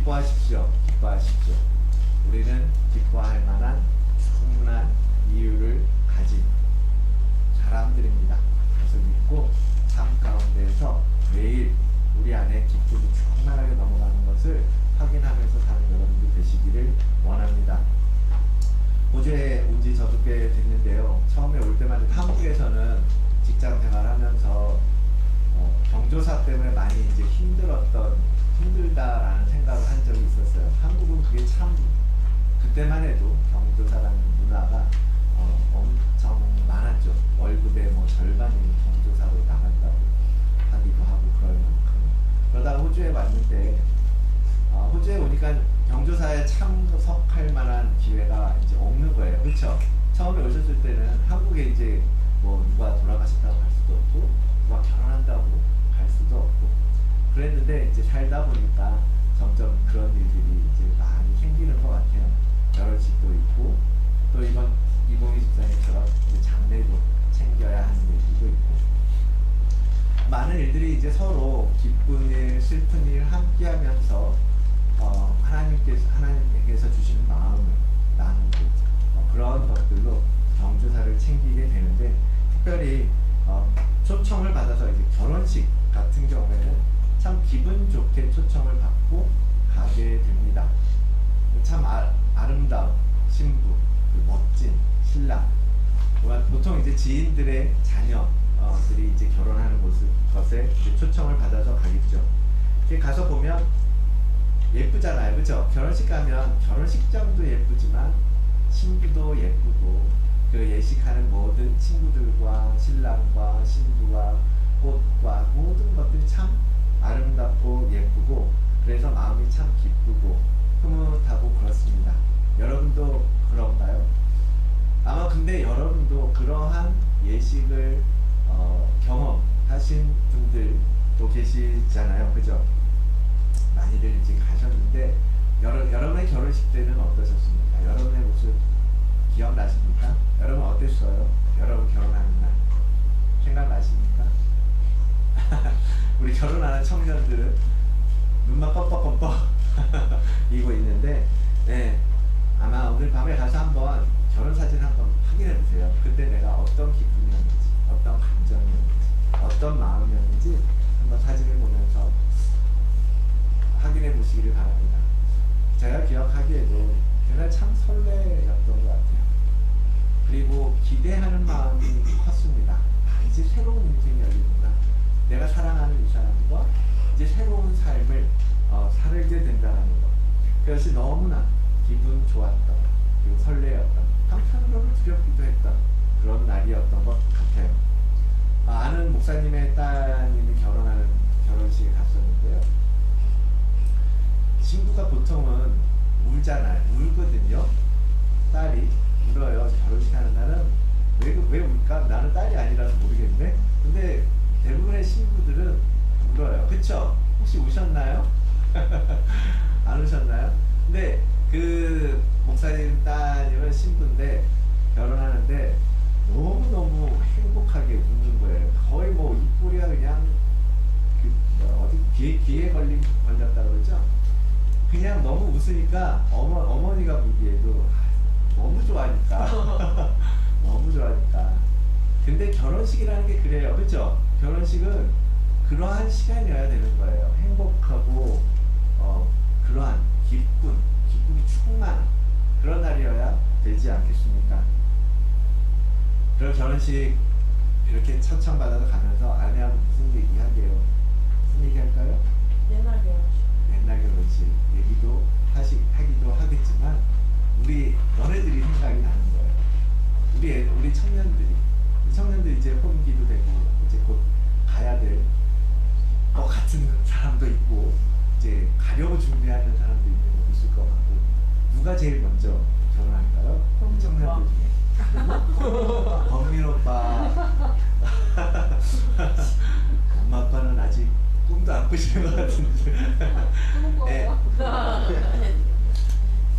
기뻐하십시오. 기뻐하십시오. 우리는 기뻐할 만한 충분한 이유를 가진 사람들입니다. 그래서 믿고 삶 가운데에서 매일 우리 안에 기쁨이 충만하게 넘어가는 것을 확인하면서 사는 여러분들 되시기를 원합니다. 호주에 온 지 저도 꽤 됐는데요. 처음에 올 때만 해도 한국에서는 직장 생활하면서 경조사 때문에 많이 이제 힘들다라는 생각을 한 적이 있었어요. 한국은 그게 참 그때만 해도 경조사라는 문화가 엄청 많았죠. 월급의 뭐 절반이 경조사로 나간다고 하기도 하고 그럴 만큼. 그러다가 호주에 왔는데 호주에 오니까 경조사에 참석할 만한 기회가 이제 없는 거예요. 그렇죠? 처음에 오셨을 때는 한국에 이제 뭐 누가 돌아가셨다고 갈 수도 없고 누가 결혼한다고 갈 수도 없고 그랬는데 이제 살다 보니까 점점 그런 일들이 이제 많이 생기는 것 같아요. 결혼식도 있고 또 이번 이봉희 집사님처럼 이제 장례도 챙겨야 하는 일들도 있고 많은 일들이 이제 서로 기쁜 일, 슬픈 일 함께하면서 하나님께서 주시는 마음을 나누고 그런 것들로 경조사를 챙기게 되는데 특별히 초청을 받아서 이제 결혼식 같은 경우에는 참 기분 좋게 초청을 받고 가게 됩니다. 참 아름다운 신부, 멋진 신랑, 보통 이제 지인들의 자녀들이 이제 결혼하는 것에 이제 초청을 받아서 가겠죠. 가서 보면 예쁘잖아요, 그렇죠? 결혼식 가면 결혼식장도 예쁘지만 신부도 예쁘고 그 예식하는 모든 친구들과 신랑과 신부와 꽃과 모든 것들이 참 아름답고 예쁘고 그래서 마음이 참 기쁘고 흐뭇하고 그렇습니다. 여러분도 그런가요? 아마 근데 여러분도 그러한 예식을 경험하신 분들도 계시잖아요, 그죠? 많이들 이제 가셨는데 여러분의 결혼식 때는 어떠셨습니까? 여러분의 모습 기억나십니까? 여러분 어땠어요? 여러분 결혼하는 날 생각나십니까? 우리 결혼하는 청년들은 눈만 껌뻑껌뻑 이고 있는데 네, 아마 오늘 밤에 가서 한번 결혼사진 한번 확인해 보세요. 그때 내가 어떤 기분이었는지 어떤 감정이었는지 어떤 마음이었는지 한번 사진을 보면서 확인해 보시기를 바랍니다. 제가 기억하기에도 그날 참 설레였던 것 같아요. 그리고 기대하는 마음이 컸습니다. 이제 새로운 인생이 열리구나. 내가 사랑하는 이 사람과 이제 새로운 삶을 살게 된다는 것. 그것이 너무나 기분 좋았던 그리고 설레였던 한편으로는 두렵기도 했던 그런 날이었던 것 같아요. 아는 목사님의 따님이 결혼하는 결혼식에 갔었는데요. 친구가 보통은 울거든요. 딸이 울어요. 결혼식 하는 날은 왜 울까? 나는 딸이 아니라서 모르겠네. 근데 대부분의 신부들은 울어요. 그쵸? 혹시 우셨나요? 안 우셨나요? 근데 그 목사님 따님은 신부인데 결혼하는데 너무너무 행복하게 웃는 거예요. 거의 뭐 입꼬리가 그냥 어디 귀에 걸렸다 그러죠? 그냥 너무 웃으니까 어머니가 보기에도 너무 좋아하니까 너무 좋아하니까. 근데 결혼식이라는 게 그래요, 그렇죠? 결혼식은 그러한 시간이어야 되는 거예요. 행복하고 그러한 기쁨이 충만한 그런 날이어야 되지 않겠습니까? 그럼 결혼식 이렇게 초청받아서 가면서 아내하고 무슨 얘기 하게요? 무슨 얘기 할까요? 옛날 결혼식 얘기도 하기도 하겠지만 너네들이 생각이 나는 거예요. 우리 청년들이 이제 혼기도 되고 이제 곧 가야 될 것 같은 사람도 있고 이제 가려고 준비하는 사람도 있을 것 같고 누가 제일 먼저 결혼할까요? 청년들 중에 범민 오빠 엄마 아빠는 아직 꿈도 안 꾸시는 것 같은데 네.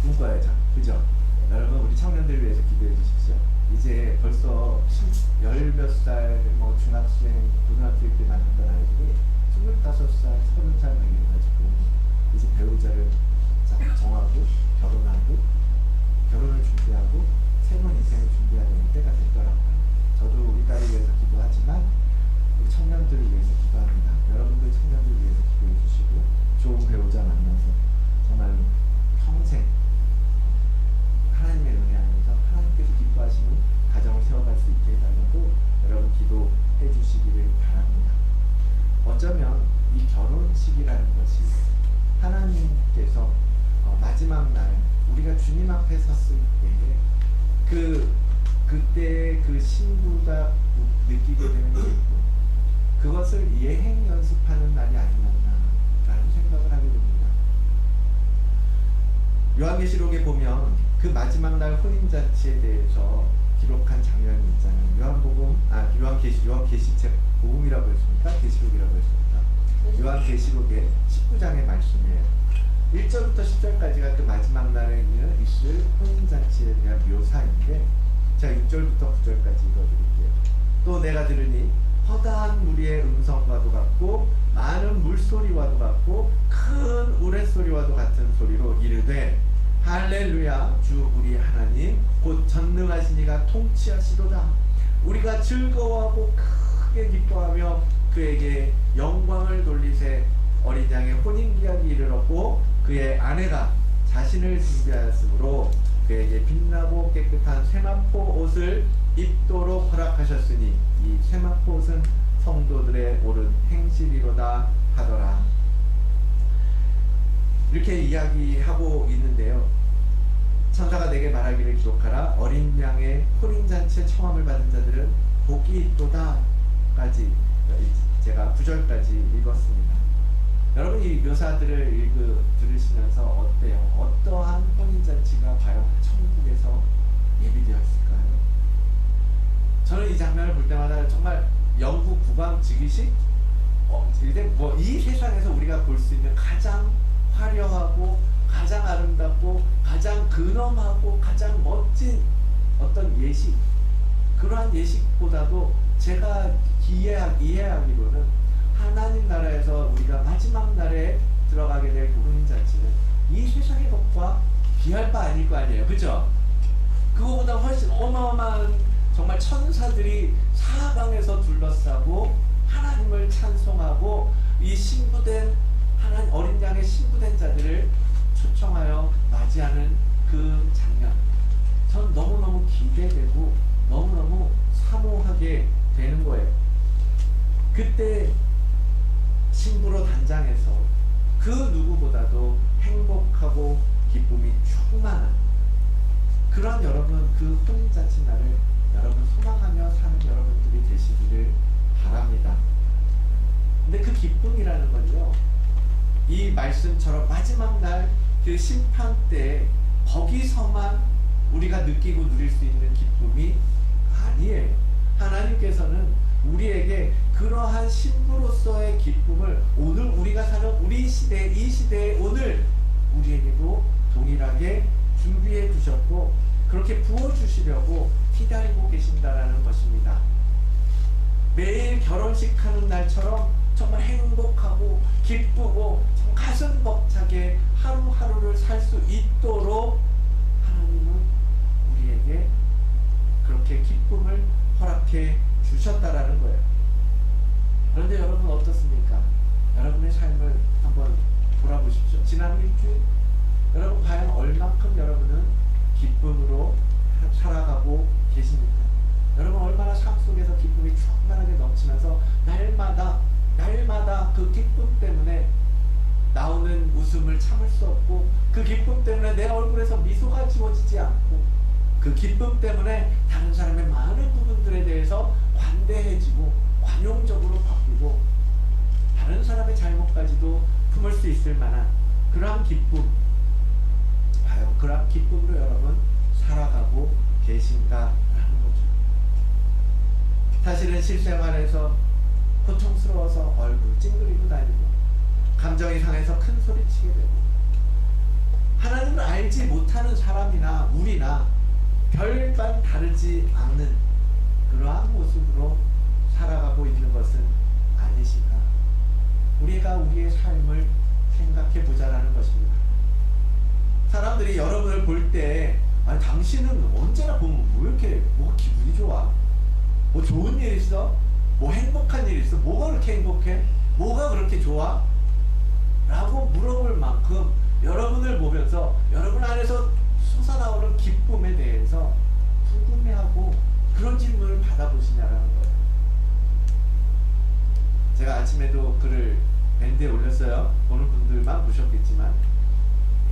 꿈꿔야죠. 그죠? 여러분 우리 청년들을 위해서 기도해 주십시오. 이제 벌써 열몇 살, 뭐 중학생, 고등학생 때 만났던 아이들이 25살, 30살 막 이래가지고 이제 배우자를 어쩌면 이 결혼식이라는 것이 하나님께서 마지막 날 우리가 주님 앞에 섰을 때에 그때 그 신부가 느끼게 되는 기쁨, 그것을 예행 연습하는 날이 아니었나라는 생각을 하게 됩니다. 요한계시록에 보면 그 마지막 날 혼인잔치에 대해서 기록한 장면이 있잖아요. 요한계시책 복음이라고 했습니까? 계시록이라고 했습니까? 요한계시록의 19장의 말씀이에요. 1절부터 10절까지가 그 마지막 날에 있을 혼인잔치에 대한 묘사인데, 자 6절부터 9절까지 읽어드릴게요. 또 내가 들으니 허다한 무리의 음성과도 같고 많은 물소리와도 같고 큰 우레소리와도 같은 소리로 이르되 할렐루야, 주 우리 하나님 곧 전능하신 이가 통치하시도다. 우리가 즐거워하고 크게 기뻐하며 그에게 영광을 돌리세. 어린 양의 혼인기한이 이르렀고 그의 아내가 자신을 준비하였으므로 그에게 빛나고 깨끗한 세마포 옷을 입도록 허락하셨으니 이 세마포 옷은 성도들의 옳은 행실이로다 하더라. 이렇게 이야기하고 있는데요. 천사가 내게 말하기를 기록하라. 어린 양의 혼인잔치에 청함을 받은 자들은 복이 있도다 까지 제가 9절까지 읽었습니다. 여러분 이 묘사들을 들으시면서 어때요? 어떠한 혼인잔치가 과연 천국에서 예비되어 있을까요? 저는 이 장면을 볼 때마다 정말 영국 국왕 즉위식 이 세상에서 우리가 볼 수 있는 가장 화려하고 가장 아름답고 가장 근엄하고 가장 멋진 어떤 예식, 그러한 예식보다도 제가 이해하기로는 하나님 나라에서 우리가 마지막 날에 들어가게 될 그 혼인잔치는 이 세상의 것과 비할 바 아닐 거 아니에요, 그죠? 그거보다 훨씬 어마어마한 정말 천사들이 사방에서 둘러싸고 하나님을 찬송하고 이 신부된 하나님 어린 양의 신부된 자들을 초청하여 맞이하는 그 장면, 전 너무너무 기대되고 너무너무 사모하게 되는 거예요. 그때 신부로 단장해서 그 누구보다도 행복하고 기쁨이 충만한 그런 여러분, 그 혼인잔치 날을 여러분 소망하며 사는 여러분들이 되시기를 바랍니다. 근데 그 기쁨이라는 건요, 이 말씀처럼 마지막 날 그 심판 때 거기서만 우리가 느끼고 누릴 수 있는 기쁨이 아니에요. 하나님께서는 우리에게 그러한 신부로서의 기쁨을 오늘 우리가 사는 우리 시대, 이 시대의 오늘 우리에게도 동일하게 준비해 주셨고 그렇게 부어주시려고 기다리고 계신다라는 것입니다. 매일 결혼식 하는 날처럼 정말 행복하고 기쁘고 가슴 벅차게 하루하루를 살 수 있도록 하나님은 우리에게 그렇게 기쁨을 허락해 주셨다라는 거예요. 그런데 여러분 어떻습니까? 여러분의 삶을 한번 돌아보십시오. 지난 일주일 여러분 과연 얼만큼 여러분은 기쁨으로 살아가고 계십니까? 여러분 얼마나 삶 속에서 기쁨이 충만하게 넘치면서 날마다 그 기쁨 때문에 나오는 웃음을 참을 수 없고 그 기쁨 때문에 내 얼굴에서 미소가 지워지지 않고 그 기쁨 때문에 다른 사람의 많은 부분들에 대해서 관대해지고 관용적으로 바뀌고 다른 사람의 잘못까지도 품을 수 있을 만한 그러한 기쁨, 과연 그러한 기쁨으로 여러분 살아가고 계신가라는 거죠. 사실은 실생활에서 고통스러워서 얼굴 찡그리고 다니고 감정이 상해서 큰 소리 치게 되고 하나님을 알지 못하는 사람이나 우리나 별반 다르지 않는 그러한 모습으로 살아가고 있는 것은 아니신가? 우리가 우리의 삶을 생각해 보자라는 것입니다. 사람들이 여러분을 볼 때 당신은 언제나 보면 왜 이렇게 뭐가 기분이 좋아? 뭐 좋은 일 있어? 뭐 행복한 일 있어? 뭐가 그렇게 행복해? 뭐가 그렇게 좋아? 라고 물어볼 만큼 여러분을 보면서 여러분 안에서 솟아나오는 기쁨에 대해서 궁금해하고 그런 질문을 받아보시냐라는 거예요. 제가 아침에도 글을 밴드에 올렸어요. 보는 분들만 보셨겠지만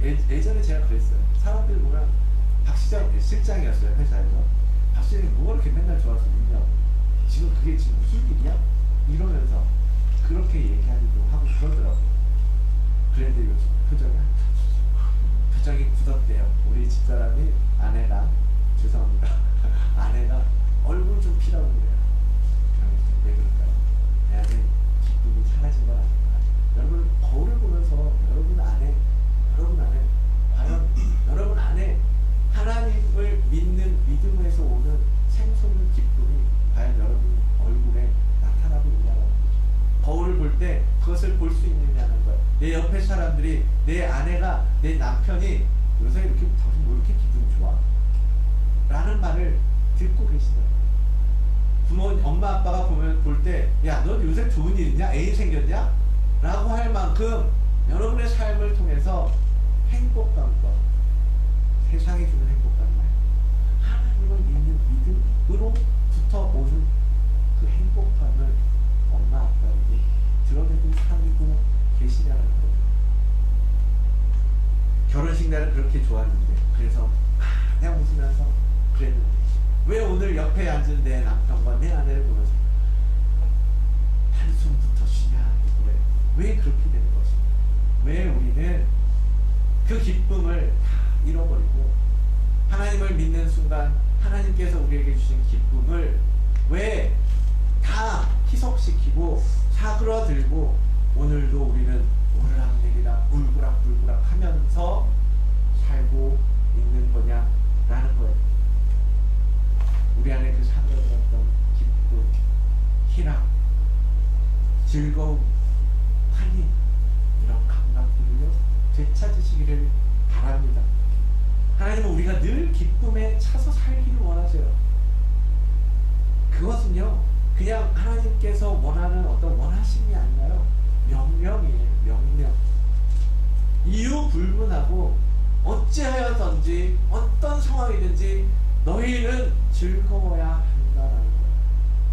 예전에 제가 그랬어요. 사람들 보면 박시장 실장이었어요. 회사에서. 박시장이 뭐가 그렇게 맨날 좋아서 웃냐고. 지금 그게 지금 무슨 일이야? 이러면서 그렇게 얘기하기도 하고 그러더라고요. 그런데 요즘 표정이 굳었대요. 우리 집사람이 아내가 죄송합니다. 아내가 얼굴 좀 피라고 그래요. 왜 그럴까요? 내 안에 기쁨이 사라진 건 아닌가. 여러분 거울을 보면서 여러분 안에 과연 여러분 안에 하나님을 믿는 믿음에서 오는 생소한 기쁨이 과연 여러분 얼굴에 나타나고 있냐는 거죠. 거울을 볼 때 그것을 볼 수 있느냐는 거예요. 내 옆에 사람들이 내 아내가 내 남편이 요새 이렇게 당신 왜 이렇게 기분이 좋아? 라는 말을 듣고 계시더라고요. 엄마 아빠가 볼 때 야 넌 요새 좋은 일 있냐? 애인 생겼냐? 라고 할 만큼 여러분의 삶을 통해서 행복감과 세상이 주는 행복감이 하나님을 믿는 믿음으로부터 오는 그 행복감을 엄마 아빠에게 드러내고 살고 계시냐는 거예요. 결혼식 날은 그렇게 좋았는데 그래서 그냥 웃으면서 그랬는데 왜 오늘 옆에 앉은 내 남편과 내 아내를 보면서 한숨부터 쉬냐 이거예요. 왜 그렇게 되는 것인가? 왜 우리는 그 기쁨을 다 잃어버리고 하나님을 믿는 순간 하나님께서 우리에게 주신 기쁨을 왜 다 희석시키고 사그러들고 오늘도 우리는 오르락내리락 울고락불고락 하면서 살고 있는 거냐라는 거예요. 우리 안에 그 사그러들었던 기쁨, 희락, 즐거움, 환희 이런 감각들을요 되찾으시기를 바랍니다. 하나님은 우리가 늘 기쁨에 차서 살기를 원하세요. 그것은요 그냥 하나님께서 원하는 어떤 원하심이 아니라요 명령이에요. 명령. 이유 불문하고 어찌하여든지 어떤 상황이든지 너희는 즐거워야 한다라는 거예요.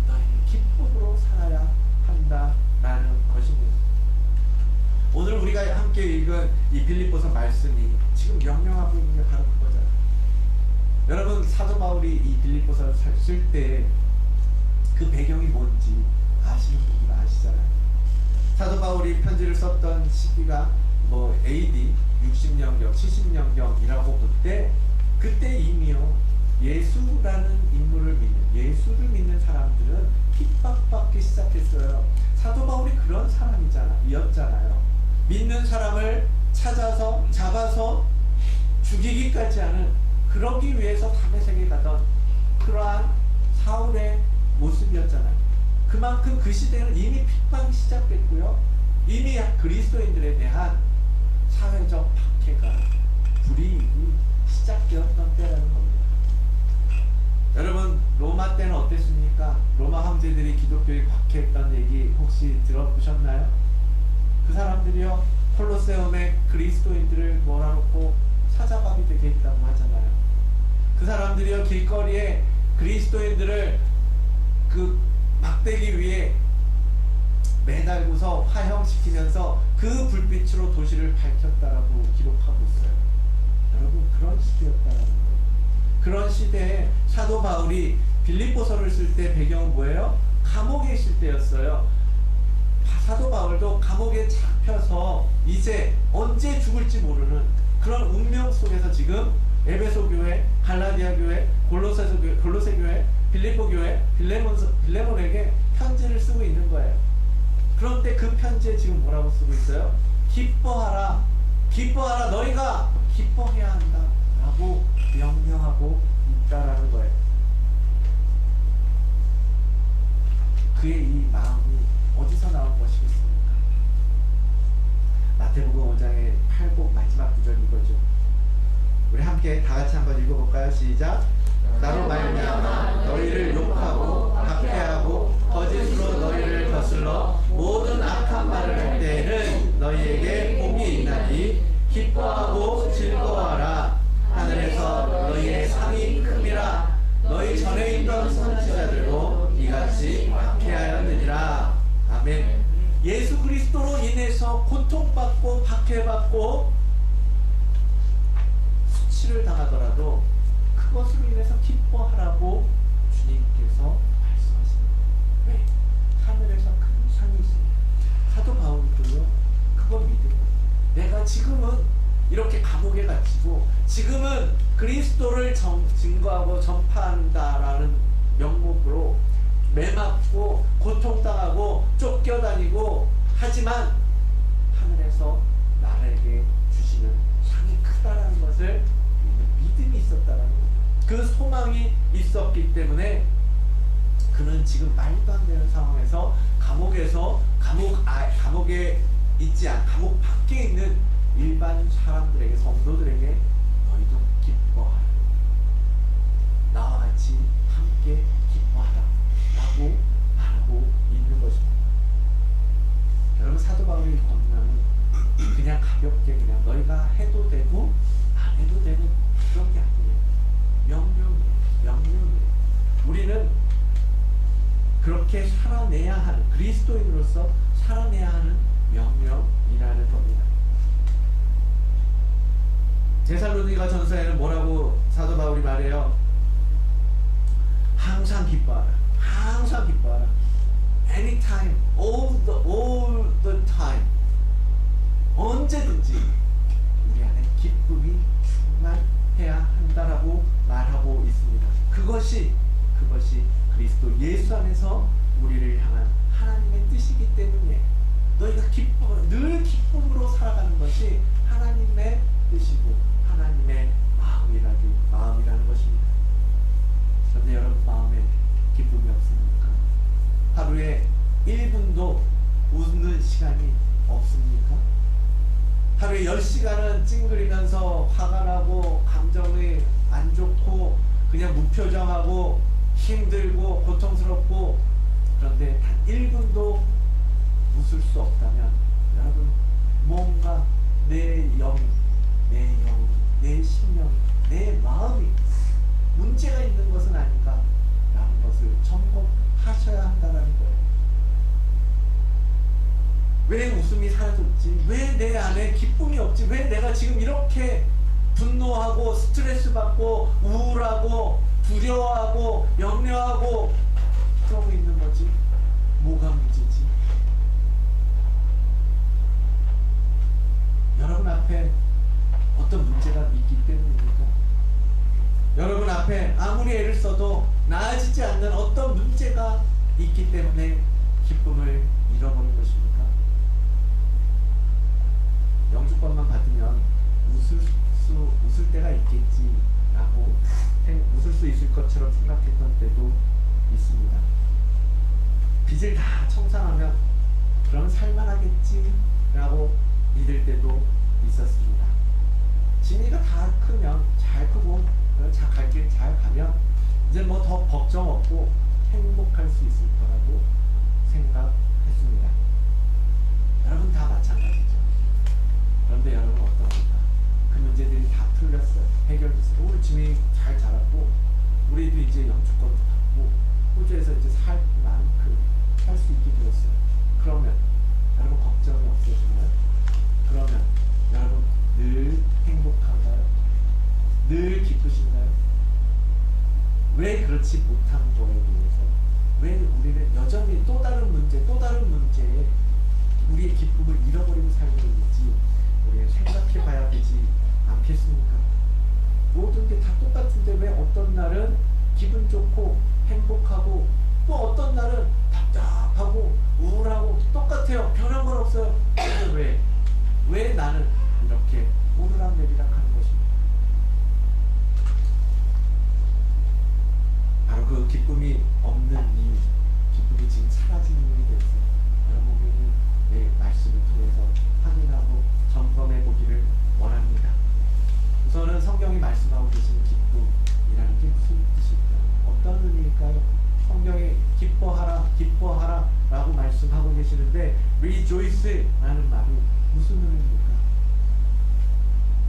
너희 기쁨으로 살아야 한다라는 것입니다. 오늘 우리가 함께 읽은 이 빌립보서 말씀이 지금 명령하고 있는 게 바로 그거잖아요. 여러분 사도 바울이 이 빌립보서를 쓸 때 그 배경이 뭔지 아시는 분들은 아시잖아요. 사도 바울이 편지를 썼던 시기가 뭐 AD 60년경, 70년경이라고 볼 때 그때 이미요 예수라는 인물을 믿는 예수를 믿는 사람들은 핍박받기 시작했어요. 사도 바울이 그런 사람이었잖아요. 믿는 사람을 찾아서 잡아서 죽이기까지 하는 그러기 위해서 다메섹에 가던 그러한 사울의 모습이었잖아요. 그만큼 그 시대는 이미 핍박이 시작됐고요. 이미 그리스도인들에 대한 사회적 박해가 불이익이 시작되었던 때라는 겁니다. 여러분 로마 때는 어땠습니까? 로마 황제들이 기독교에 박해했던 얘기 혹시 들어보셨나요? 그 사람들이요 콜로세움에 그리스도인들을 몰아놓고 사자밥이 되게 했다고 하잖아요. 그 사람들이요 길거리에 그리스도인들을 그 막대기 위에 매달고서 화형시키면서 그 불빛으로 도시를 밝혔다라고 기록하고 있어요. 여러분 그런 시대였다라는 거예요. 그런 시대에 사도 바울이 빌립보서를 쓸 때 배경은 뭐예요? 감옥에 있을 때였어요. 사도 바울도 감옥에 잡혀서 이제 언제 죽을지 모르는 그런 운명 속에서 지금 에베소 교회, 갈라디아 교회, 골로새 교회, 빌립보 교회, 빌레몬에게 편지를 쓰고 있는 거예요. 그런데 그 편지에 지금 뭐라고 쓰고 있어요? 기뻐하라, 기뻐하라, 너희가 기뻐해야 한다 라고 명령하고 있다라는 거예요. 그의 이 마음이 어디서 나온 것이겠습니까? 마태복음 5장의 8복 마지막 구절 이거죠. 우리 함께 다 같이 한번 읽어볼까요? 시작. 나로 말미암아 너희를 욕하고 박해하고 거짓으로 너희를 거슬러 모든 악한 말을 할 때에는 너희에게 복이 있나니 기뻐하고 즐거워하라. 하늘에서 너희의 상이 큼이라. 너희 전에 있던 선지자들도 이같이 박해하였느니라. 아멘. 예수 그리스도로 인해서 고통받고 박해받고 수치를 당하더라도 그것으로 인해서 기뻐하라고 주님께서 말씀하십니다. 왜? 하늘에서 큰 상이 있습니다. 사도 바울도요 그걸 믿은 거예요. 내가 지금은 이렇게 감옥에 갇히고 지금은 그리스도를 증거하고 전파한다라는 명목으로 매맞고 고통당하고 쫓겨다니고 하지만 하늘에서 나에게 주시는 상이 크다라는 것을 믿음이 있었다라는 거예요. 그 소망이 있었기 때문에 그는 지금 말도 안 되는 상황에서 감옥에 있지 않 감옥 밖에 있는 일반 사람들에게 성도들에게 너희도 기뻐하라. 나와 같이 함께 기뻐하라 라고 말하고 있는 것입니다. 여러분 사도 바울의 권면은 그냥 가볍게 그냥 너희가 해도 되고 안 해도 되는 그런 게 아니에요. 명령이에요. 우리는 그렇게 살아내야 하는 그리스도인으로서 살아내야 하는 명령이라는 겁니다. 데살로니가 전서에는 뭐라고 사도 바울이 말해요? 항상 기뻐하라. 항상 기뻐하라. Anytime, all the time. 언제든지 우리 안에 기쁨이 충만해야 한다라고 말하고 있습니다. 그것이 그리스도 예수 안에서 우리를 향한 하나님의 뜻이기 때문에 너희가 늘 기쁨으로 살아가는 것이 하나님의 뜻이고 하나님의 마음이라는 것입니다. 그런데 여러분 마음에 기쁨이 없습니까? 하루에 1분도 웃는 시간이 없습니까? 하루에 10시간은 찡그리면서 화가 나고 감정이 안 좋고 그냥 무표정하고 힘들고 고통스럽고 그런데 단 1분도 웃을 수 없다면 여러분 뭔가 내 심령, 내 마음이 문제가 있는 것은 아닌가 라는 것을 점검하셔야 한다는 거예요. 왜 웃음이 사라졌지? 왜 내 안에 기쁨이 없지? 왜 내가 지금 이렇게 분노하고 스트레스 받고 우울하고 두려워하고 염려하고 그러고 있는 거지? 뭐가 문제지? 여러분 앞에 어떤 문제가 있기 때문입니까? 여러분 앞에 아무리 애를 써도 나아지지 않는 어떤 문제가 있기 때문에 기쁨을 잃어버린 것입니까? 영주권만 받으면 웃을 때가 있겠지라고 웃을 수 있을 것처럼 생각했던 때도 있습니다. 빚을 다 청산하면 그럼 살만하겠지라고 믿을 때도 있었습니다. 진이가 다 크면 잘 크고 갈 길 잘 가면 이제 뭐 더 걱정 없고 행복할 수 있을 거라고 생각했습니다. 여러분 다 마찬가지죠. 그런데 여러분 어떻습니까? 그 문제들이 다 풀렸어요. 해결됐어요. 우리 짐이 잘 자랐고 우리도 이제 영주권도 받고 호주에서 이제 살 만큼 살 수 있게 되었어요. 그러면 여러분 걱정이 없어지나요? 그러면 여러분 늘 행복한가요? 늘 기쁘신가요? 왜 그렇지 못한 거에 대해서 왜 우리는 여전히 또 다른 문제에 우리의 기쁨을 잃어버리고 살고 있는지 우리는 생각해 봐야 되지 않겠습니까? 모든 게 다 똑같은데 왜 어떤 날은 기분 좋고 행복하고 또 어떤 날은 답답하고 우울하고 똑같아요. 변한 건 없어요. 근데 왜 나는 이렇게 오르락내리락 하는 것입니까? 바로 그 기쁨이 없는 이유, 기쁨이 지금 사라진 이유에 대해서 여러분은 내 말씀을 통해서 확인하고 점검해 보기를 원합니다. 우선은 성경이 말씀하고 계시는 기쁨이라는 게 무슨 뜻일까요? 어떤 의미일까요? 성경에 기뻐하라 라고 말씀하고 계시는데 rejoice 라는 말이 무슨 의미입니까?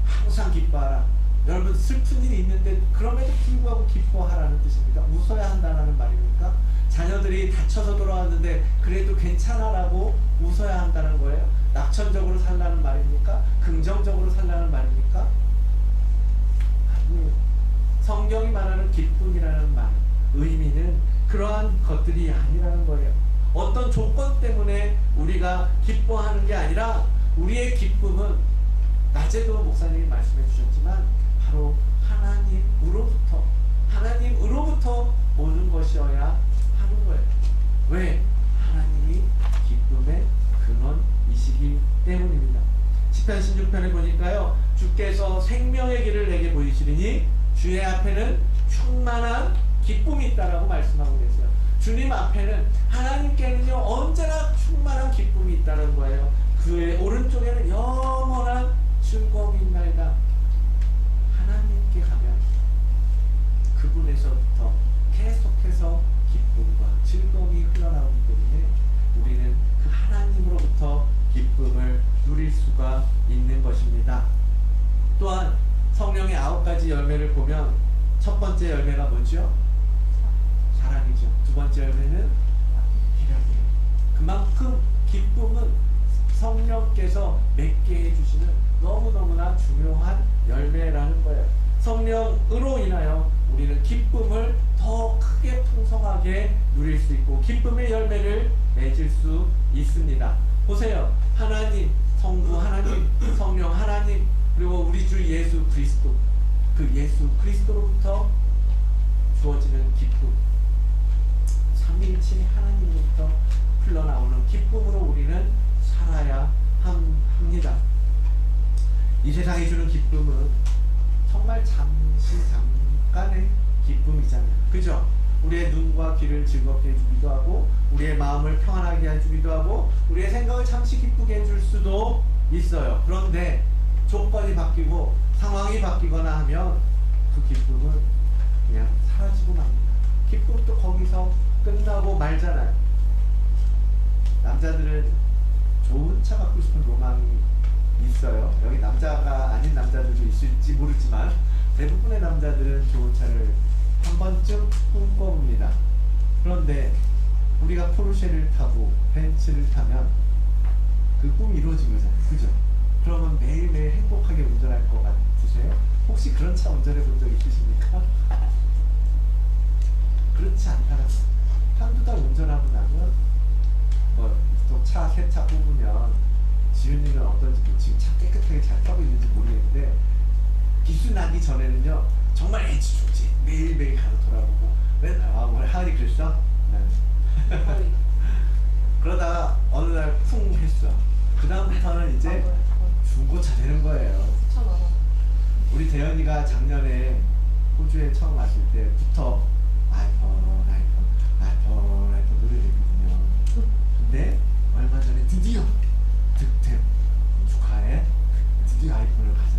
항상 기뻐하라. 여러분 슬픈 일이 있는데 그럼에도 불구하고 기뻐하라는 뜻입니까? 웃어야 한다는 말입니까? 자녀들이 다쳐서 돌아왔는데 그래도 괜찮아라고 웃어야 한다는 거예요? 낙천적으로 살라는 말입니까? 긍정적으로 살라는 말입니까? 아니에요. 성경이 말하는 기쁨이라는 말, 의미는 그러한 것들이 아니라는 거예요. 어떤 조건 때문에 우리가 기뻐하는 게 아니라 우리의 기쁨은 낮에도 목사님이 말씀해 주셨지만 바로 하나님으로부터 오는 것이어야 하는 거예요. 왜? 하나님이 기쁨의 근원이시기 때문입니다. 시편 16편에 보니까요, 주께서 생명의 길을 내게 보이시리니 주의 앞에는 충만한 기쁨이 있다라고 말씀하고 계세요. 주님 앞에는, 하나님께는요 언제나 충만한 기쁨이 있다는 거예요. 그의 오른쪽에는 영원한 즐거움이 있나이다. 하나님께 가면 그분에서부터 계속해서 기쁨과 즐거움이 흘러나오기 때문에 우리는 그 하나님으로부터 기쁨을 누릴 수가 있는 것입니다. 또한 성령의 9가지 열매를 보면 첫 번째 열매가 뭐죠? 사랑이죠. 두 번째 열매는 희락이에요. 그만큼 기쁨은 성령께서 맺게 해주시는 너무너무나 중요한 열매라는 거예요. 성령으로 인하여 우리는 기쁨을 더 크게 풍성하게 누릴 수 있고 기쁨의 열매를 맺을 수 있습니다. 보세요. 하나님, 성부 하나님, 성령 하나님, 그리고 우리 주 예수 그리스도, 그 예수 그리스도로부터 주어지는 기쁨, 삼위일체 하나님으로부터 흘러나오는 기쁨으로 우리는 살아야 합니다. 이 세상이 주는 기쁨은 정말 잠깐의 기쁨이잖아요. 그죠? 우리의 눈과 귀를 즐겁게 해주기도 하고, 우리의 마음을 평안하게 해주기도 하고, 우리의 생각을 잠시 기쁘게 해줄 수도 있어요. 그런데 조건이 바뀌고 상황이 바뀌거나 하면 그 기쁨은 그냥 사라지고 맙니다. 기쁨도 거기서 끝나고 말잖아요. 남자들은 좋은 차 갖고 싶은 로망이 있어요. 여기 남자가 아닌 남자들도 있을지 모르지만 대부분의 남자들은 좋은 차를 한 번쯤 꿈꿔봅니다. 그런데 우리가 포르쉐를 타고 벤츠를 타면 그 꿈이 이루어진 거잖아요. 그죠? 그러면 매일매일 행복하게 운전할 것 같으세요? 혹시 그런 차 운전해 본 적 있으십니까? 그렇지 않다는 거예요. 한두 달 운전하고 나면 뭐 또 차 새 차 뽑으면 지은이는 어떤지, 지금 차 깨끗하게 잘 타고 있는지 모르겠는데 기수 나기 전에는요 정말 애지중지 매일매일 가서 돌아보고 맨날 오늘 하은이 그랬어? 그러다가 어느 날 쿵 했어. 그 다음부터는 이제 중고차 되는 거예요. 우리 대현이가 작년에 호주에 처음 왔을 때부터 아이폰 노래를 했거든요. 근데 얼마 전에 드디어 득템 축하해, 드디어 아이폰을 가졌어.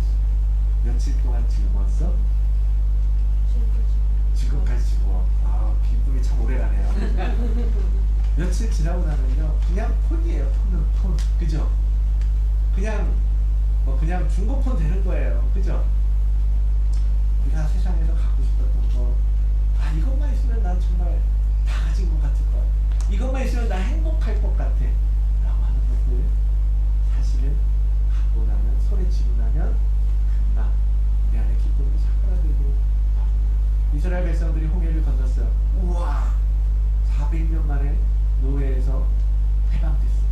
며칠 동안 즐거웠어? 지금까지 즐거워. 아, 기쁨이 참 오래가네요. 며칠 지나고 나면요 그냥 폰이에요. 폰. 그죠? 그냥 중고폰 되는 거예요. 그죠? 우리가 세상에서 갖고 싶었던 거, 이것만 있으면 난 정말 다 가진 것 같을 거야. 이것만 있으면 난 행복할 것 같아 라고 하는 것들, 사실은 갖고 나면, 손에 쥐고 나면 금방 내 안에 기쁨이 사그라들고 맙니다. 이스라엘 백성들이 홍해를 건넜어요. 우와, 400년 만에 노예에서 해방됐어요.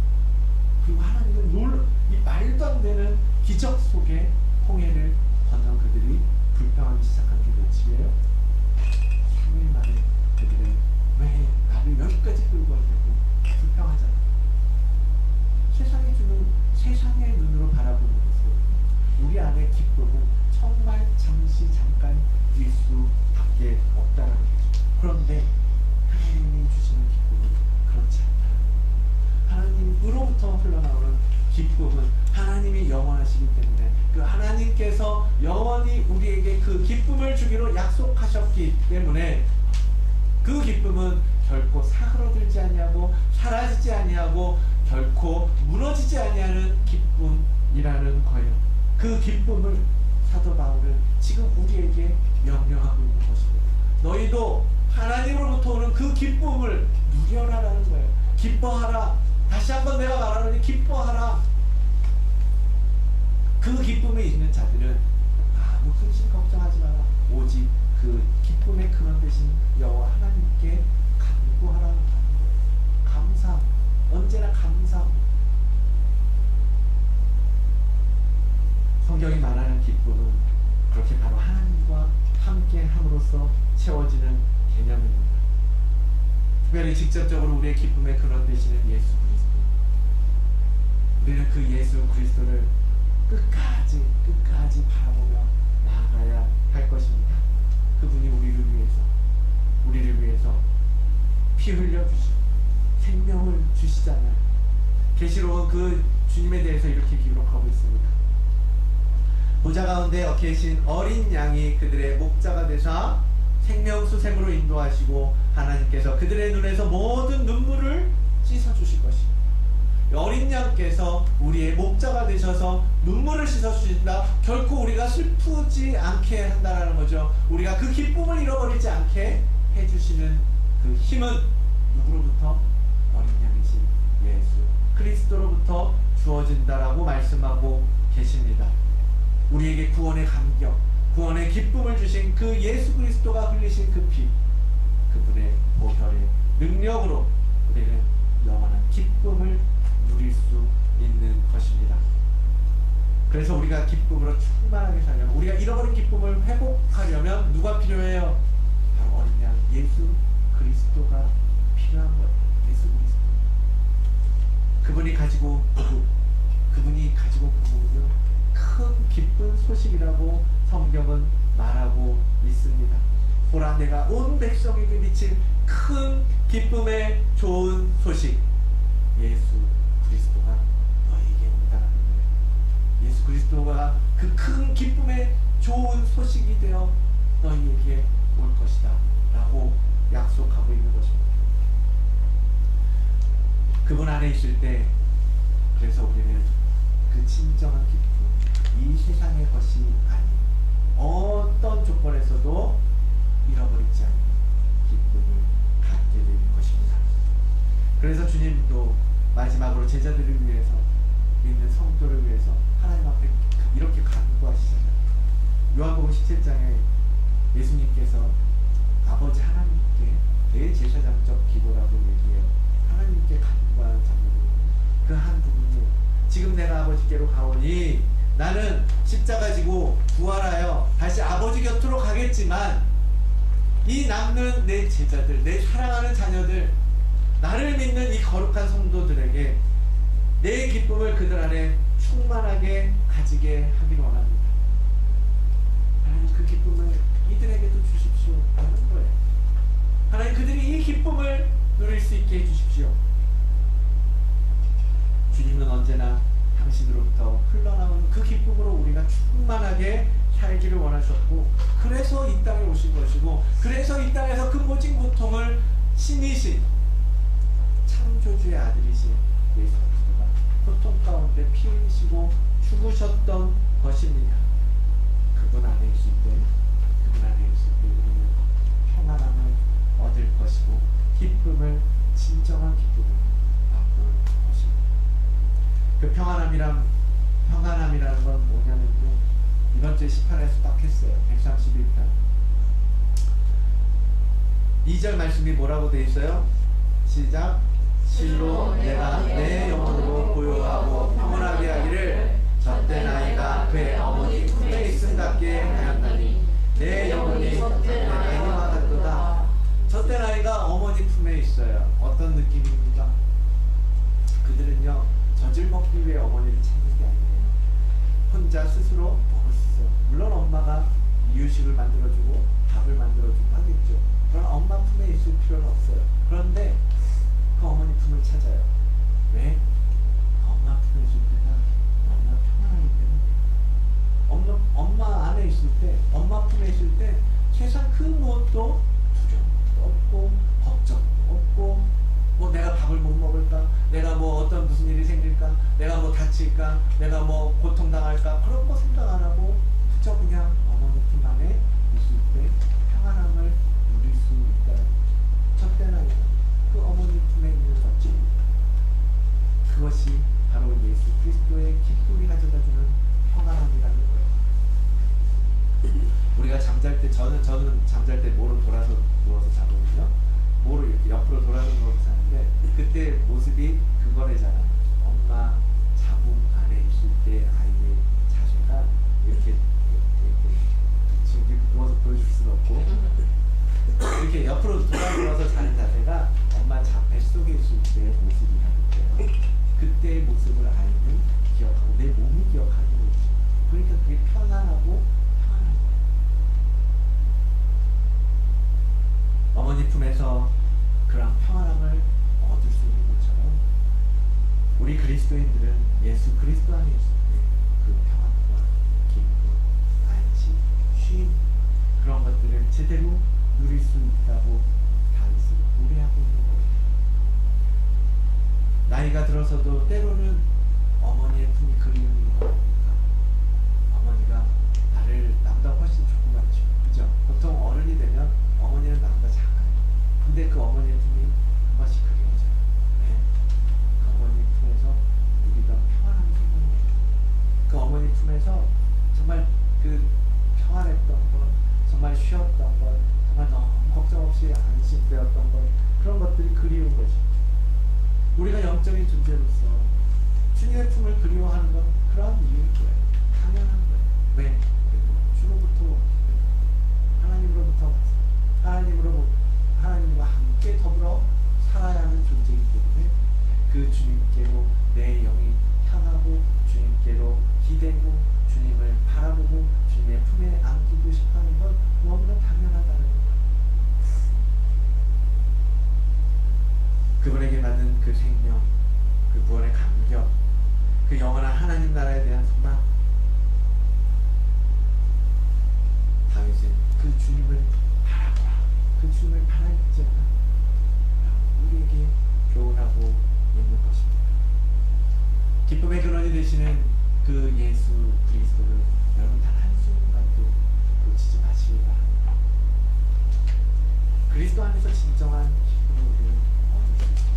그리고 하나님은 이 말도 안 되는 기적 속에 홍해를 건넌 그들이 불평하기 시작한 게 며칠이에요? 3일 만에 그들은 왜 나를 여기까지 끌고 왔냐고 불평하잖아요. 세상의 눈으로 바라보는 것은 우리 안에 기쁨은 정말 잠깐일 수밖에 없다는 거죠. 그런데 하나님이 주시는 기쁨은 그렇지 않다. 하나님으로부터 흘러나오는 기쁨은 하나님이 영원하시기 때문에 그 하나님께서 영원히 우리에게 그 기쁨을 주기로 약속하셨기 때문에 그 기쁨은 결코 사그러들지 아니하고 사라지지 아니하고 결코 무너지지 아니하는 기쁨이라는 거예요. 그 기쁨을 사도 바울은 지금 우리에게 명령하고 있는 것입니다. 너희도 하나님으로부터 오는 그 기쁨을 누려라라는 거예요. 기뻐하라. 다시 한번 내가 말하는 기쁨이 있는 자들은 아무 근심 걱정하지 마라. 오직 그 기쁨의 근원 되신 여호와 하나님께 간구하라는 거예요. 감사, 언제나 감사. 성경이 말하는 기쁨은 그렇게 바로 하나님과 함께 함으로써 채워지는 개념입니다. 특별히 직접적으로 우리의 기쁨의 근원 되시는 예수 그리스도, 우리는 그 예수 그리스도를 끝까지 바라보며 나아가야 할 것입니다. 그분이 우리를 위해서 피 흘려 주시고 생명을 주시잖아요. 계시록은 그 주님에 대해서 이렇게 기록하고 있습니다. 보좌 가운데 계신 어린 양이 그들의 목자가 되사 생명수샘으로 인도하시고 하나님께서 그들의 눈에서 모든 눈물을 씻어주실 것입니다. 어린 양께서 우리의 목자가 되셔서 눈물을 씻어주신다. 결코 우리가 슬프지 않게 한다는 거죠. 우리가 그 기쁨을 잃어버리지 않게 해주시는 그 힘은 누구로부터? 어린 양이신 예수 그리스도로부터 주어진다라고 말씀하고 계십니다. 우리에게 구원의 감격, 구원의 기쁨을 주신 그 예수 그리스도가 흘리신 그 피, 그분의 보혈의 능력으로 우리는 영원한 기쁨을 누릴 수 있는 것입니다. 그래서 우리가 기쁨으로 충만하게 살려면, 우리가 잃어버린 기쁨을 회복하려면 누가 필요해요? 바로 어린 양 예수 그리스도가 필요한 거예요. 예수 그리스도. 그분이 가지고 부모는요 큰 기쁜 소식이라고 성경은 말하고 있습니다. 보라, 내가 온 백성에게 미칠 큰 기쁨의 좋은 소식, 예수 그리스도가 너에게 온다는 거예요. 예수 그리스도가 그 큰 기쁨의 좋은 소식이 되어 너희에게 올 것이다 라고 약속하고 있는 것입니다. 그분 안에 있을 때, 그래서 우리는 그 진정한 기쁨, 이 세상의 것이 아닌 어떤 조건에서도 잃어버리지 않는 기쁨을 갖게 될 것입니다. 그래서 주님도 마지막으로 제자들을 위해서, 믿는 성도를 위해서 하나님 앞에 이렇게 간구하시잖아요. 요한복음 17장에 예수님께서 아버지 하나님께 대제사장적 기도라고 얘기해요. 하나님께 간구하는 장면이에요. 그 한 부분이, 지금 내가 아버지께로 가오니 나는 십자가 지고 부활하여 다시 아버지 곁으로 가겠지만 이 남는 내 제자들, 내 사랑하는 자녀들, 나를 믿는 이 거룩한 성도들에게 내 기쁨을 그들 안에 충만하게 가지게 하기를 원합니다. 하나님, 그 기쁨을 이들에게도 주십시오 하는 거예요. 하나님, 그들이 이 기쁨을 누릴 수 있게 해주십시오. 주님은 언제나 당신으로부터 흘러나오는 그 기쁨으로 우리가 충만하게 살기를 원하셨고, 그래서 이 땅에 오신 것이고, 그래서 이 땅에서 그 모진 고통을 신이신 창조주의 아들이신 예수 그리스도가 고통 가운데 피 흘리시고 죽으셨던 것입니다. 그분 안에 있을 때 우리는 평안함을 얻을 것이고 기쁨을, 진정한 기쁨을 맛볼 것입니다. 그 평안함이라는 건 뭐냐면요, 이번 주에 18에서 딱 했어요. 131편 2절 말씀이 뭐라고 되어 있어요? 시작. 실로 내가 내 영혼으로 고요하고 평온하게 하기를 젖된 아이가 그의 어머니 품에 있음 같게 하였나니 내 영혼이 젖된 아이와 같도다. 젖된 아이가 어머니 품에 있어요. 어떤 느낌입니까? 그들은요, 젖을 먹기 위해 어머니를 찾는 게 아니에요. 혼자 스스로 먹을 수 있어요. 물론 엄마가 이유식을 만들어주고 밥을 만들어주고 하겠죠. 그런 엄마 품에 있을 필요는 없어요. 그런데 그 어머니 품을 찾아요. 왜? 엄마 품에 있을 때는 너무나 평안하기 때문에. 엄마 안에 있을 때, 엄마 품에 있을 때 세상 그 무엇도 두려움도 없고 걱정도 없고, 뭐 내가 밥을 못 먹을까, 내가 뭐 어떤 무슨 일이 생길까, 내가 뭐 다칠까, 내가 뭐 고통당할까, 그런 거 생각 안 하고 그저 그냥 어머니 품 안에 있을 때 평안함을 누릴 수 있다는 젖된 아이가 그 어머니 품에 있는 것입니다. 그것이 바로 예수 그리스도의 기쁨이 가져다주는 평안함이라는 거예요. 우리가 잠잘 때 저는 잠잘 때 뭐로 돌아서 누워서 자거든요. 뭐로 이렇게 옆으로 돌아서 누워서 자는데 그때 모습이 그거래잖아요. 엄마 자궁 안에 있을 때 아이의 자세가 이렇게 지금 이렇게 누워서 보여줄 수는 없고 이렇게 옆으로 돌아서 자는 자세가 엄마 뱃속에 있을 때의 모습이라는 거예요. 그때의 모습을 아이는 기억하고 내 몸이 기억하는 거지. 그러니까 그게 편안하고 평안한 거예요. 어머니 품에서 그런 평안함을 얻을 수 있는 것처럼 우리 그리스도인들은 예수 그리스도 안에 있을 때 그 평안과 기쁨, 안식, 쉼 그런 것들을 제대로 누릴 수 있다고 다윗은 노래하고 있는 거예요. 나이가 들어서도 때로는 어머니의 품이 그리운 이유가 뭡니까? 어머니가 나를 나보다 훨씬 조그맣죠. 그죠? 보통 어른이 되면 어머니는 나보다 작아요. 근데 그 어머니의 품이 한 번씩 그리워져요. 네? 그 어머니 품에서 누리던 평안함이 생깁니다. 그 어머니 품에서 정말 그 평안했던 것, 정말 쉬었던 것, 정말 너무 걱정 없이 안심되었던 것, 그런 것들이 그리운 것이죠. 우리가 영적인 존재로서 주님의 품을 그리워하는 건 그런 이유일 거예요. 당연한 거예요. 왜? 우리는 주로부터 하나님으로부터 하나님과 함께 더불어 살아야 하는 존재이기 때문에 그 주님께로 내 영이 향하고 주님께로 기대고 주님을 바라보고 주님의 품에 안기고 싶어하는 건 너무나 당연하다는 거예요. 그분에게 받은 그 생명, 그 구원의 감격, 그 영원한 하나님 나라에 대한 소망. 다윗은 그 주님을 바라보라, 그 주님을 바라있지 않아 우리에게 교훈하고 있는 것입니다. 기쁨의 근원이 되시는 그 예수 그리스도를 여러분 단 한순간도 놓치지 마시기 바랍니다. 그리스도 안에서 진정한 기쁨을 우리는 얻을 수 있습니다.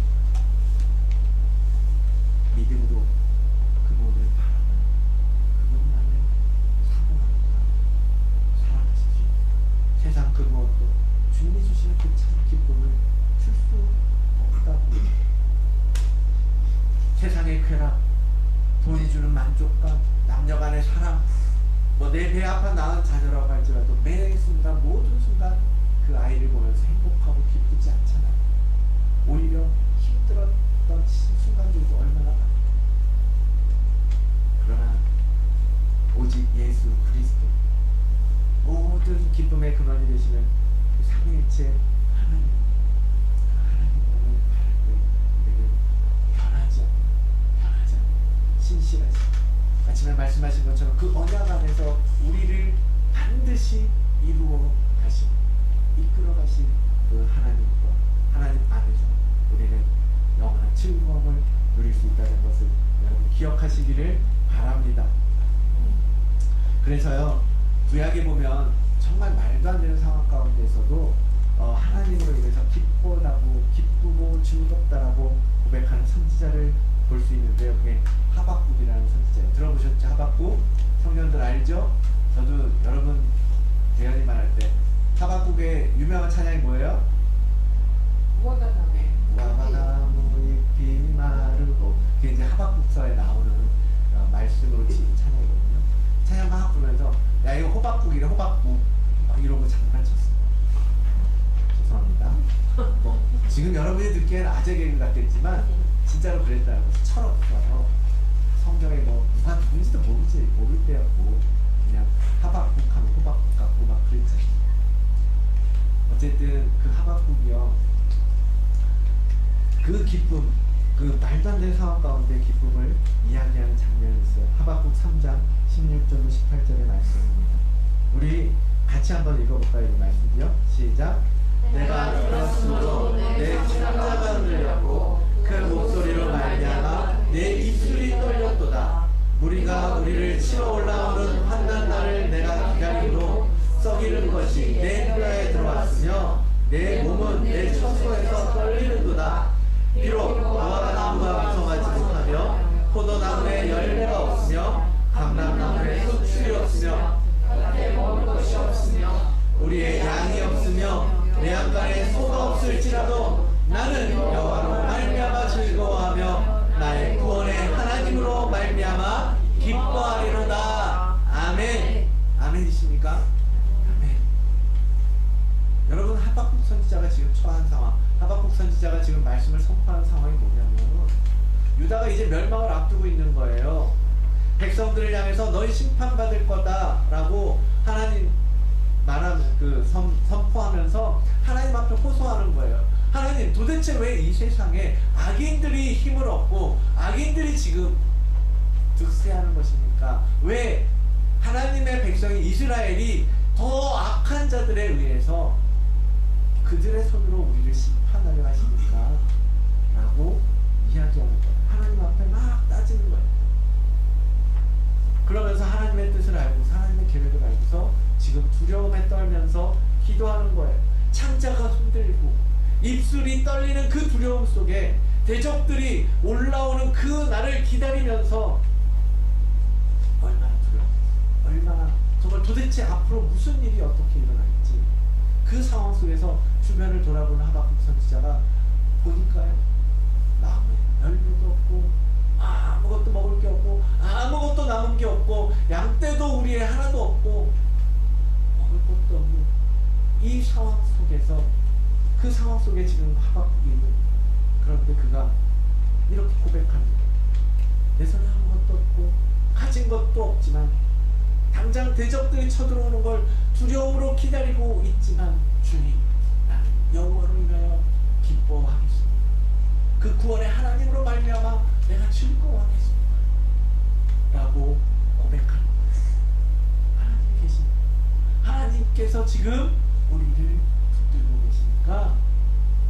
믿음으로 그분을 바라보는 그분만을 사모합니다. 사랑하십시오. 세상 그 무엇도 주님이 주시는 그 참 기쁨을 줄 수 없다고. 세상의 쾌락, 돈이 주는 만족감, 남녀간의 사랑, 뭐 내 배 아파 낳은 자녀라고 할지라도 매 순간 모든 순간 그 아이를 보면서 행복하고 기쁘지 않잖아요. 오히려 힘들었던 순간들도 얼마나 많아요. 그러나 오직 예수 그리스도 모든 기쁨의 근원이 되시는 그 삼위일체 하나님, 하나님만을 바랄 때 우리는 변하지 않고 신실하시 아침에 말씀하신 것처럼 그 언약 안에서 우리를 반드시 이루어 가신, 이끌어 가신 그 하나님과 하나님 안에서 우리는 영원한 즐거움을 누릴 수 있다는 것을 여러분 기억하시기를 바랍니다. 그래서요, 구약에 보면 정말 말도 안 되는 상황 가운데서도 하나님으로 인해서 기쁘고 즐겁다라고 고백하는 선지자를 볼 수 있는데요. 그게 하박국이라는 선지자예요. 들어보셨죠? 하박국? 청년들 알죠? 저도 여러분 대현이만 할 때 하박국의 유명한 찬양이 뭐예요? 무화과나무. 네, 무화과나무 잎이 마르고, 그게 이제 하박국서에 나오는 말씀으로 지은 찬양이거든요. 찬양 막 부르면서 야 이거 호박국이래, 호박국 막 이러고 장난쳤어요. 죄송합니다. 뭐 지금 여러분이 듣기에는 아재 개그 같겠지만 진짜로 그랬다는 것을 철없어요. 성경에 뭐 누가 누군지도 모를 때였고 그냥 하박국 하면 호박국 같고 막 그랬잖아요. 어쨌든 그 하박국이요, 그 기쁨, 그 말도 안 되는 상황 가운데 기쁨을 이야기하는 장면이 있어요. 하박국 3장 16절로 18절의 말씀입니다. 우리 같이 한번 읽어볼까요? 이 말씀이요. 시작. 내가 들었으므로 내 창자가 흔들렸고 그 목소리로 말미암아 내 입술이 떨렸도다. 무리가 우리를 치러 올라오는 환난 날을 내가 기다리므로 썩이는 것이 내 뼈에 들어왔으며 내 몸은 내 처소에서 떨리는도다. 비록 무화과나무가 무성하지 못하며 포도나무에 열매가 없으며 감람나무에 기뻐하리로다. 아멘. 아멘이십니까? 아멘. 여러분, 하박국 선지자가 지금 처한 상황, 하박국 선지자가 지금 말씀을 선포하는 상황이 뭐냐면 유다가 이제 멸망을 앞두고 있는 거예요. 백성들을 향해서 너희 심판받을 거다라고 하나님 선포하면서 하나님 앞에 호소하는 거예요. 하나님, 도대체 왜 이 세상에 악인들이 힘을 얻고 악인들이 지금 득세하는 것입니까? 왜 하나님의 백성인 이스라엘이 더 악한 자들에 의해서 그들의 손으로 우리를 심판하려 하십니까? 라고 이야기하는 거예요. 하나님 앞에 막 따지는 거예요. 그러면서 하나님의 뜻을 알고 하나님의 계획을 알고서 지금 두려움에 떨면서 기도하는 거예요. 창자가 흔들리고 입술이 떨리는 그 두려움 속에 대적들이 올라오는 그 날을 기다리면서 얼마나 두려워, 얼마나 정말 도대체 앞으로 무슨 일이 어떻게 일어날지 그 상황 속에서 주변을 돌아보는 하박국 선지자가 보니까요, 나무에 열매도 없고 아무것도 먹을 게 없고 아무것도 남은 게 없고 양떼도 우리에 하나도 없고 먹을 것도 없고 이 상황 속에서 그 상황 속에 지금 하박국이 있는, 그런데 그가 이렇게 고백합니다. 내 손에 아무것도 없고 가진 것도 없지만 당장 대적들이 쳐들어오는 걸 두려움으로 기다리고 있지만 주님, 나는 여호와로 인하여 기뻐하겠습니다. 그 구원의 하나님으로 말미암아 내가 즐거워하겠습니다 라고 고백하는 거예요. 하나님이 계십니다. 하나님께서 지금 우리를 붙들고 계시니까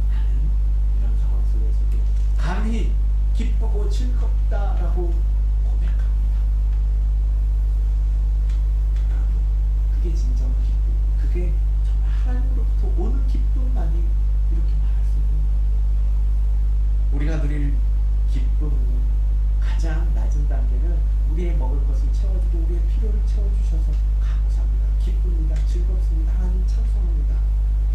나는 이런 상황 속에서도 감히 기쁘고 즐겁다라고 고백합니다. 여러분, 그게 진정 기쁨, 그게 정말 하나님으로부터 오는 기쁨만이 이렇게 말할 수 있는 거예요. 우리가 누릴 기쁨은 가장 낮은 단계는 우리의 먹을 것을 채워주고 우리의 필요를 채워주셔서 감사합니다, 기쁩니다, 즐겁습니다, 하나님 찬송합니다.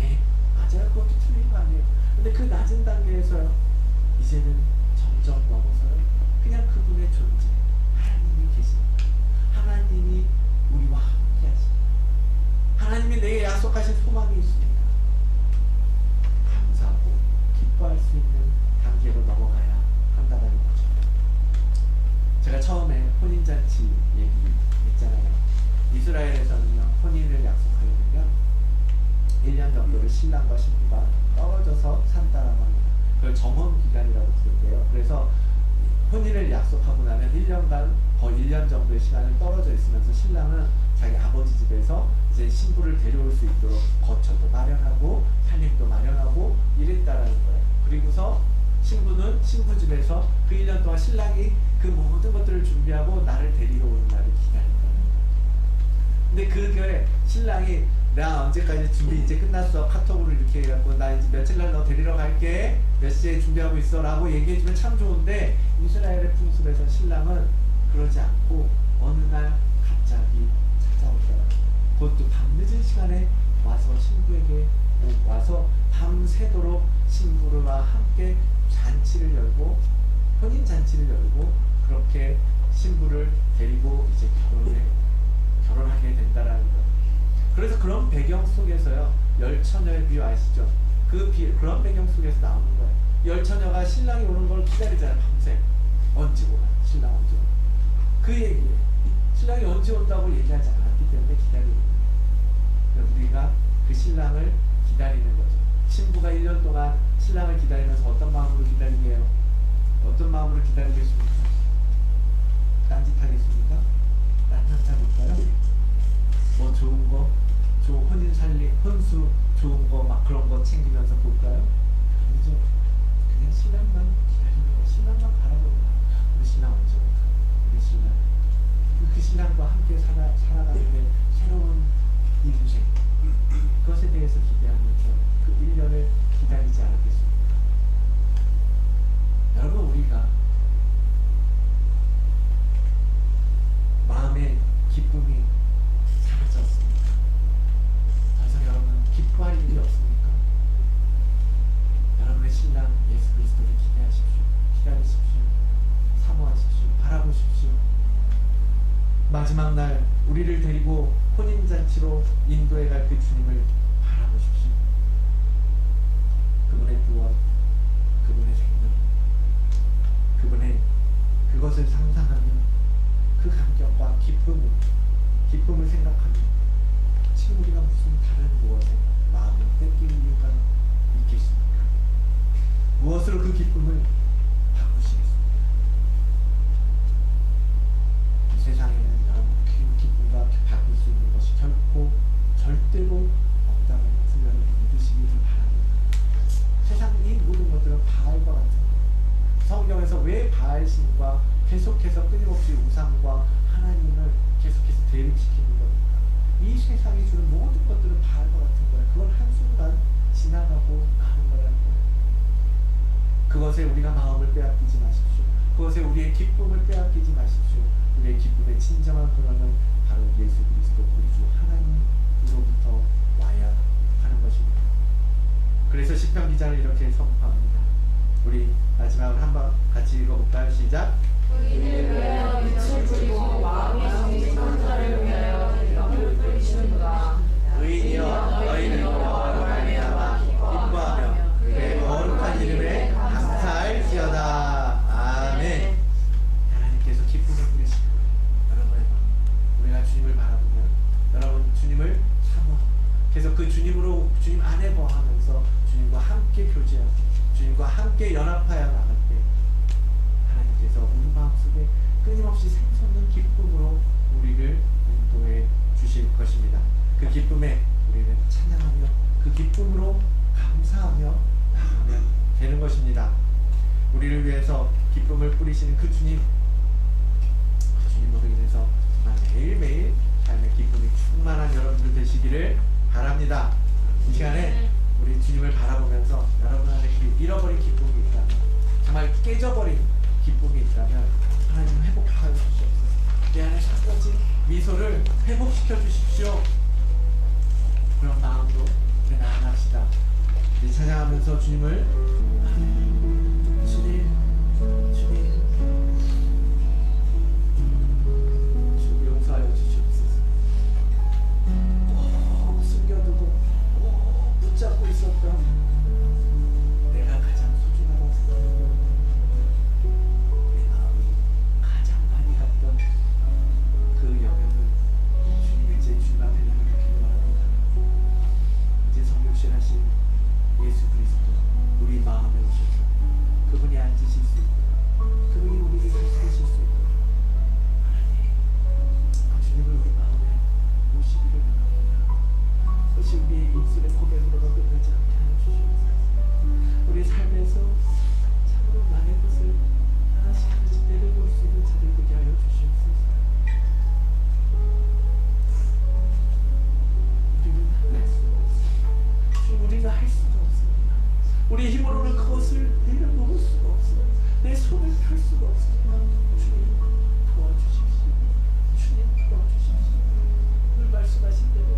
예, 맞아요. 그것도 틀린 거 아니에요. 근데 그 낮은 단계에서요, 이제는 점점 넘어서요, 그냥 그분의 존재, 하나님이 계십니다. 하나님이 우리와 함께 하십니다. 하나님이 내게 약속하신 소망이 있습니다. 감사하고 기뻐할 수 있는 단계로 넘어가야 한다는 거죠. 제가 처음에 혼인잔치 얘기했잖아요. 이스라엘에서는요, 혼인을 약속하려면요 1년 정도를 신랑과 신부가 떨어져서 산다라고 합니다. 그걸 정혼기간이라고 부르는데요. 그래서 혼인을 약속하고 나면 1년간 거의 1년 정도의 시간을 떨어져 있으면서 신랑은 자기 아버지 집에서 이제 신부를 데려올 수 있도록 거처도 마련하고 살림도 마련하고 이랬다라는 거예요. 그리고서 신부는 신부 집에서 그 1년 동안 신랑이 그 모든 것들을 준비하고 나를 데리러 오는 날을 기다린다는 거예요. 근데 그게 신랑이 나 언제까지 준비 이제 끝났어, 카톡으로 이렇게 해갖고 나 이제 며칠 날 너 데리러 갈게, 몇 시에 준비하고 있어 라고 얘기해주면 참 좋은데, 이스라엘의 풍습에서 신랑은 그러지 않고 어느 날 갑자기 찾아오더라고요. 그것도 밤늦은 시간에 와서 신부에게 와서 밤새도록 신부와 함께 잔치를 열고, 혼인 잔치를 열고, 그렇게 신부를 데리고 이제 결혼하게 된다라는 거예요. 그래서 그런 배경 속에서요, 열처녀의 비유 아시죠? 그런 배경 속에서 나오는 거예요. 열처녀가 신랑이 오는 걸 기다리잖아요, 밤새. 언제 오나? 신랑 언제 오나? 그 얘기예요. 신랑이 언제 온다고 얘기하지 않았기 때문에 기다리는 거예요. 그러니까 우리가 그 신랑을 기다리는 거죠. 신부가 1년 동안 신랑을 기다리면서 어떤 마음으로 기다리게요? 어떤 마음으로 기다리겠습니까? 딴짓하겠습니까? 딴 남자 볼까요? 뭐 좋은 거, 혼인 살림, 혼수 좋은 거 막 그런 거 챙기면서 볼까요? 아니죠. 그냥 신랑만 기다리는 거, 신랑만 바라보는 거. 우리 신랑 언제 올까? 우리 신랑. 그 신랑과 함께 살아가는 새로운 인생, 그것에 대해서 기대하면서 그 1년을 기다리지 않았겠습니까? 여러분, 우리가 마지막 날 우리를 데리고 혼인잔치로 인도해 갈 그 주님을 바라보십시오. 그분의 구원, 그분의 생명, 그분의 그것을 상상하며 그 감격과 기쁨을 생각하며 지금 우리가 무슨 다른 무엇에 마음을 뺏길 이유가 있겠습니까? 무엇으로 그 기쁨을 바꾸시겠습니까? 이 세상에는 여러분 그 기쁨과 바꿀 수 있는 것이 결코 절대로 없다는 것을 여러분 믿으시기를 바랍니다. 세상 이 모든 것들은 바알과 같은 거예요. 성경에서 왜 바알신과 계속해서 끊임없이 우상과 하나님을 계속해서 대립시키는 겁니까? 이 세상이 주는 모든 것들은 바알과 같은 거예요. 그건 한순간 지나가고 마는 거라는 거예요. 그것에 우리가 마음을 빼앗기지 마십시오. 그것에 우리의 기쁨을 빼앗기지 마십시오. 우리의 기쁨의 진정한 근원은 바로 예수 그리스도 우리 주 하나님으로부터 와야 하는 것입니다. 그래서 시편 기자는 이렇게 선포합니다. 우리 마지막으로 한번 같이 읽어볼까요? 시작. 의인을 위하여 빛을 뿌리고 마음이 정직한 자를 위하여 영을 뿌리시는구나. 의인이여 너희는 여호와로 말미암아 기뻐하며 그의 거룩한 이름에 감사할지어다. 아멘. 하나님께서 기쁨을 뿌리시고 여러분의 마음, 우리가 주님을 바라보면 여러분 주님을 사모하고 계속 그 주님으로 주님 안에 거하면서 주님과 함께 교제하고 주님과 함께 연합하여 나갈 때 하나님께서 우리 마음속에 끊임없이 샘솟는 기쁨으로 우리를 인도해 주실 것입니다. 그 기쁨에 우리는 찬양하며 그 기쁨으로 감사하며 나가면 되는 것입니다. 우리를 위해서 기쁨을 뿌리시는 그 주님, 그 주님으로 인해서 정말 매일매일 삶의 기쁨이 충만한 여러분들 되시기를 바랍니다. 이 시간에 우리 주님을 바라보면서 여러분 안에 잃어버린 기쁨이 있다면, 정말 깨져버린 기쁨이 있다면 하나님 회복하여 주시옵소서. 내 안에 사라진 미소를 회복시켜 주십시오. 그런 마음으로 우리 나아갑시다. 우리 찬양하면서 주님을 주님 용서하여 주시옵소서. 꼭 숨겨두고 꼭 붙잡고 있었던 내가 가장 소중하다고 생각하는 내 마음이 가장 많이 갔던 그 영역을 주님의 제 주님 앞에 내려놓기를 원합니다. 이제 성육신하신 예수 그리스도 우리 마음에 오셔서 그분이 앉으실 수 있고 그분이 우리를 다스리실 수 있고 하나님 그 주님을 우리 마음에 모시기를 원합니다. 그것이 우리의 입술의 고백으로도 끝나지 않게 하여 주시옵소서. 우리 삶에서 참으로 많은 것을 하나씩 하나씩 내려볼 수 있는 자들 되게 하여 주시옵소서. 우리는 할 수가 없습니다. 주님, 우리가 할 수가 없습니다. 우리 힘으로는 그것을 내려놓을 수가 없어요. 내 손을 펼 수가 없습니다. 주님 도와주십시오. 주님 도와주십시오. 오늘 말씀하신 대로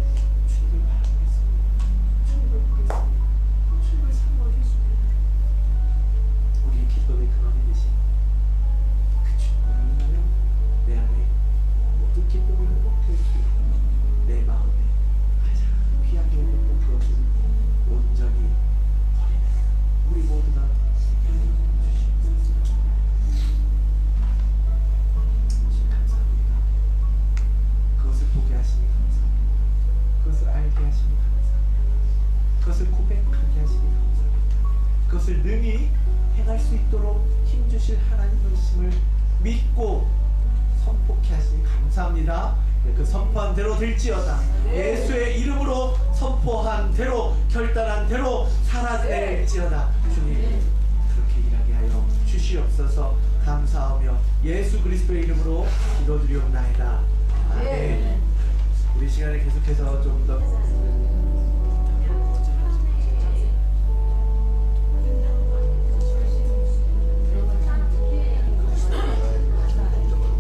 주님을 바라보겠습니다. 주님을 보겠습니다. 주님을 사모하겠습니다. 우리의 기쁨의 근원이 되신 그 주님으로 인하여 내 안에 모든 기쁨이 회복될 수 있고 내 마음에 가장 귀하게 여겼던 그것을 온전히 버리는 우리 모두가 주시옵소서. 주님 감사합니다. 그것을 보게 하시니 감사합니다. 그것을 알게 하시니 감사합니다. 그것을 고백하게 하시니 감사합니다. 그것을 능히 행할 수 있도록 힘주실 하나님이심을 믿고 선포케 하시니 감사합니다. 그 선포한 대로 될지어다. 예수의 이름으로 선포한 대로 결단한 대로 살아낼지어다. 주님 그렇게 일하게 하여 주시옵소서. 감사하며 예수 그리스도의 이름으로 기도드리옵나이다. 아멘. 우리 시간에 계속해서 좀 더